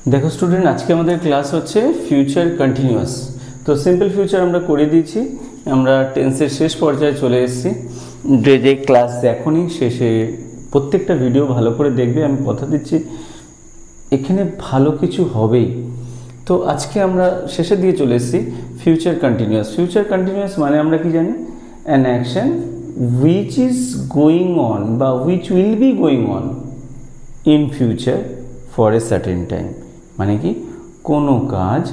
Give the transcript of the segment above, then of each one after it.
देखो स्टूडेंट आज के हमारे क्लास होच्छे फ्यूचर कन्टिन्यूअस। तो सिम्पल फ्यूचर আমরা করে দিয়েছি, আমরা টেন্সের শেষ পর্যায়ে চলে এসেছি। যে ক্লাস দেখোনি শেষে প্রত্যেকটা ভিডিও ভালো করে দেখবে, আমি কথা দিচ্ছি এখানে ভালো কিছু হবেই। তো আজকে আমরা শেষের দিকে চলে এসেছি ফিউচার কন্টিনিউয়াস। ফিউচার কন্টিনিউয়াস মানে আমরা কি জানি, an action which is going on বা which will be going on in future for a certain time. মানে কি কোনো কাজ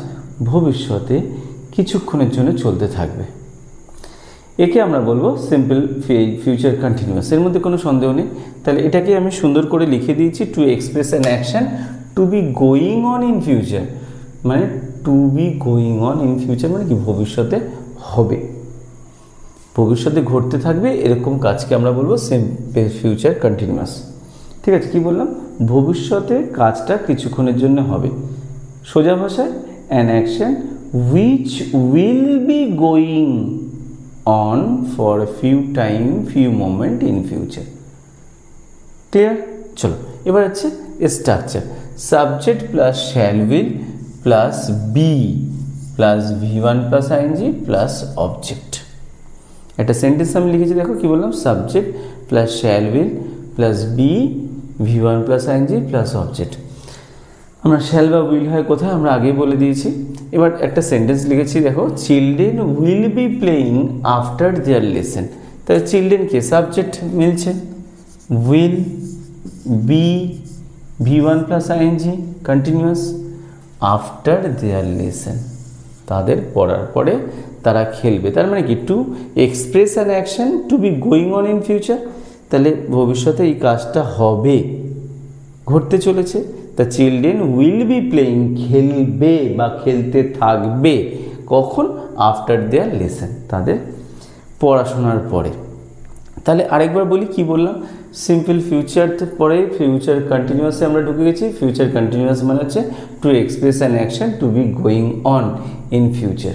ভবিষ্যতে কিছুক্ষণের জন্য চলতে থাকবে, একে আমরা বলবো সিম্পল ফিউচার কন্টিনিউয়াস। এর মধ্যে কোনো সন্দেহ নেই। তাহলে এটাকে আমি সুন্দর করে লিখে দিয়েছি, to express an action to be going on in future. মানে to be going on in future মানে কি ভবিষ্যতে হবে, ভবিষ্যতে ঘটতে থাকবে এরকম কাজকে আমরা বলবো সিম্পল ফিউচার কন্টিনিউয়াস। ঠিক আছে, কি বললাম, ভবিষ্যতে কাজটা কিছুক্ষণের জন্য হবে। সোজা ভাষায় an action which will be going on for few time few moment in future. Clear? চলো এবার হচ্ছে structure, subject plus shall will plus be plus V one plus ING plus object. একটা সেন্টেন্স আমি লিখেছি, দেখো কি বললাম, subject plus shall will plus be V one plus ING plus object. আমরা শ্যাল বা উইল হয় কোথায় আমরা আগেই বলে দিয়েছি। এবার একটা সেন্টেন্স লিখেছি, দেখো children will be playing after their lesson. তাহলে চিলড্রেনকে সাবজেক্ট মিলছে, will be V one plus ING continuous, after their lesson তাদের পড়ার পরে তারা খেলবে। তার মানে কি to express an action to be going on in future. তাহলে ভবিষ্যতে এই কাজটা হবে, ঘটতে চলেছে। The children will be playing খেলবে বা খেলতে থাকবে কখন, আফটার দেয়ার লেসন তাদের পড়াশোনার পরে। তাহলে আরেকবার বলি, কি বললাম, সিম্পল ফিউচার পরে ফিউচার কন্টিনিউয়াসে আমরা ঢুকে গেছি। ফিউচার কন্টিনিউয়াস মানে হচ্ছে two express an action to be going on in future,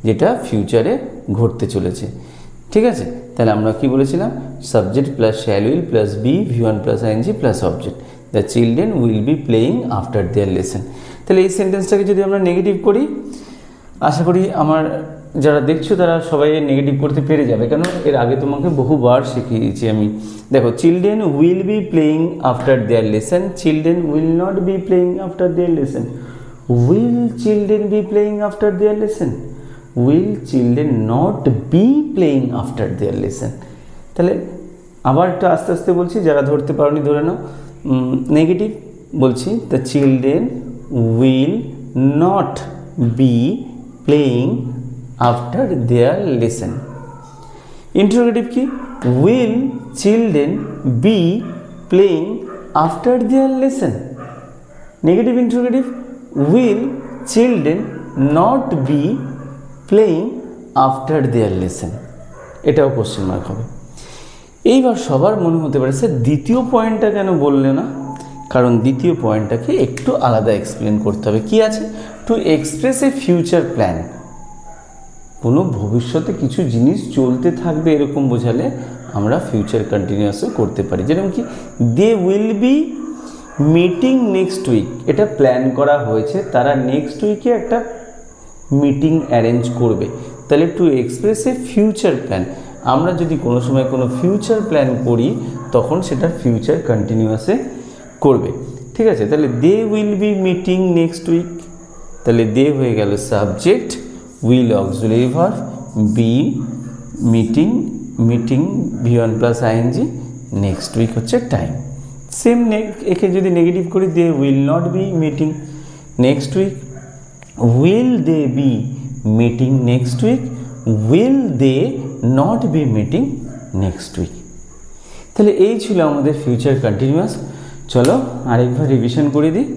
যেটা ফিউচারে ঘটতে চলেছে। ঠিক আছে, তাহলে আমরা কি বলেছিলাম, subject plus shall will plus be V one plus ING plus object. The children will be playing after their lesson. তাহলে এই সেন্টেন্সটাকে যদি আমরা নেগেটিভ করি, আশা করি আমার যারা দেখছো তারা সবাই নেগেটিভ করতে পেরে যাবে, কেন এর আগে তোমাকে বহুবার শিখিয়েছি আমি। দেখো, children will be playing after their lesson, children will not be playing after their lesson. Will children be playing after their lesson, will children not be playing after their lesson. তাহলে আবার একটু আস্তে আস্তে বলছি, যারা ধরতে পারোনি ধরে নাও। নেগেটিভ বলছি, the children will not be playing after their lesson. Interrogative কি, will children be playing after their lesson. Negative interrogative, will children not be playing after their lesson. এটাও কোশ্চেন মার্ক হবে। এইবার সবার মনে হতে পারে স্যার দ্বিতীয় পয়েন্টটা কেন বললে না, কারণ দ্বিতীয় পয়েন্টটাকে একটু আলাদা এক্সপ্লেন করতে হবে। কি আছে, to express A future plan. কোনো ভবিষ্যতে কিছু জিনিস চলতে থাকবে এরকম বোঝালে আমরা ফিউচার কন্টিনিউয়াসও করতে পারি। যেরকম কি, they will be meeting next week, এটা প্ল্যান করা হয়েছে, তারা নেক্সট উইকে একটা মিটিং অ্যারেঞ্জ করবে। তাহলে to express A future plan, আমরা যদি কোনো সময় কোনো ফিউচার প্ল্যান করি তখন সেটা ফিউচার কন্টিনিউয়াসে করবে। ঠিক আছে, তাহলে they will be meeting next week. তাহলে দে হয়ে গেল subject, will auxiliary verb, be meeting, meeting V one plus ING, next week হচ্ছে টাইম। সেম একে যদি নেগেটিভ করি, they will not be meeting next week, will they be meeting next week, will they not be meeting next week. তাহলে এই ছিল আমাদের future continuous. চলো আরেকবার রিভিশন করে দিই।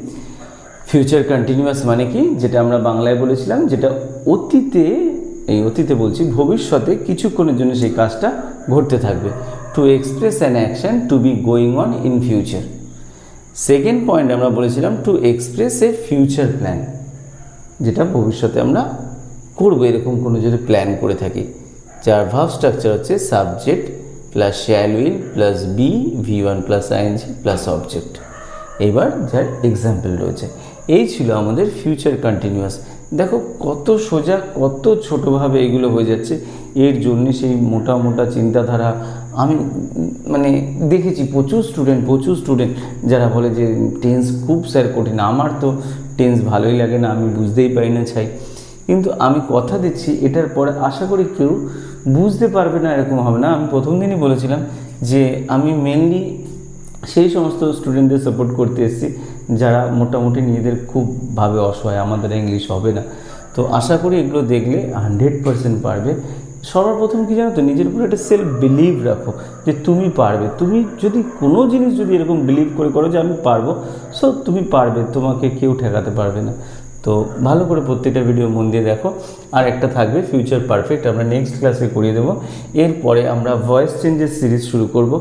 ফিউচার কন্টিনিউয়াস মানে কি, যেটা আমরা বাংলায় বলেছিলাম, যেটা অতীতে, এই অতীতে বলছি ভবিষ্যতে কিছুক্ষণের জন্য সেই কাজটা ঘটতে থাকবে। Two express an action to be going on in future. Second point আমরা বলেছিলাম to express A future plan, যেটা ভবিষ্যতে আমরা করবো এরকম কোনো যদি প্ল্যান করে থাকি। যার ভার্ব স্ট্রাকচার হচ্ছে subject plus shall will plus be V one plus ING plus object. এবার যার এক্সাম্পল রয়েছে, এই ছিল আমাদের ফিউচার কন্টিনিউয়াস। দেখো কত সোজা, কত ছোটোভাবে এগুলো হয়ে যাচ্ছে। এর জন্যে সেই মোটা মোটা চিন্তাধারা আমি মানে দেখেছি প্রচুর স্টুডেন্ট যারা বলে যে টেন্স খুব স্যার কঠিন। আমার তো টেন্স ভালোই লাগে না, আমি বুঝতেই পারি না ছাই। কিন্তু আমি কথা দিচ্ছি এটার পরে আশা করি কেউ বুঝতে পারবে না, এরকম হবে না। আমি প্রথম দিনই বলেছিলাম যে আমি মেনলি সেই সমস্ত স্টুডেন্টদের সাপোর্ট করতে এসেছি যারা মোটামুটি নিজেদের খুব ভাবে অসহায়, আমাদের ইংলিশ হবে না। তো আশা করি এগুলো দেখলে 100% পারবে। সবার প্রথম কী জানো তো, নিজের উপর একটা সেলফ বিলিভ রাখো যে তুমি পারবে। তুমি যদি কোনো জিনিস যদি এরকম বিলিভ করে করো যে আমি পারবো, সো তুমি পারবে, তোমাকে কেউ ঠেকাতে পারবে না। তো ভালো করে প্রত্যেকটা ভিডিও মন দিয়ে দেখো। আর একটা থাকবে ফিউচার পারফেক্ট, আমরা নেক্সট ক্লাসে করিয়ে দেবো। এরপরে আমরা ভয়েস চেঞ্জের সিরিজ শুরু করব।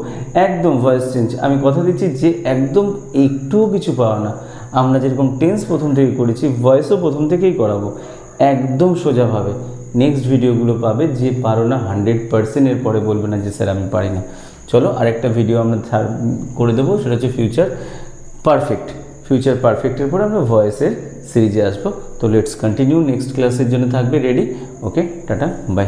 একদম ভয়েস চেঞ্জ, আমি কথা দিচ্ছি যে একদম একটুও কিছু পাওয়া না। আমরা যেরকম টেন্স প্রথম থেকে করেছি, ভয়েসও প্রথম থেকেই করাবো, একদম সোজাভাবে। নেক্সট ভিডিওগুলো পাবে, যে পারো না 100% এর পরে বলবে না যে স্যার আমি পারি না। চলো আরেকটা ভিডিও আমরা করে দেবো, সেটা হচ্ছে ফিউচার পারফেক্টের পরে আমরা ভয়েসের সিরিজে আসবো। তো লেটস কন্টিনিউ, নেক্সট ক্লাসের জন্য থাকবে রেডি। Okay, tata, by.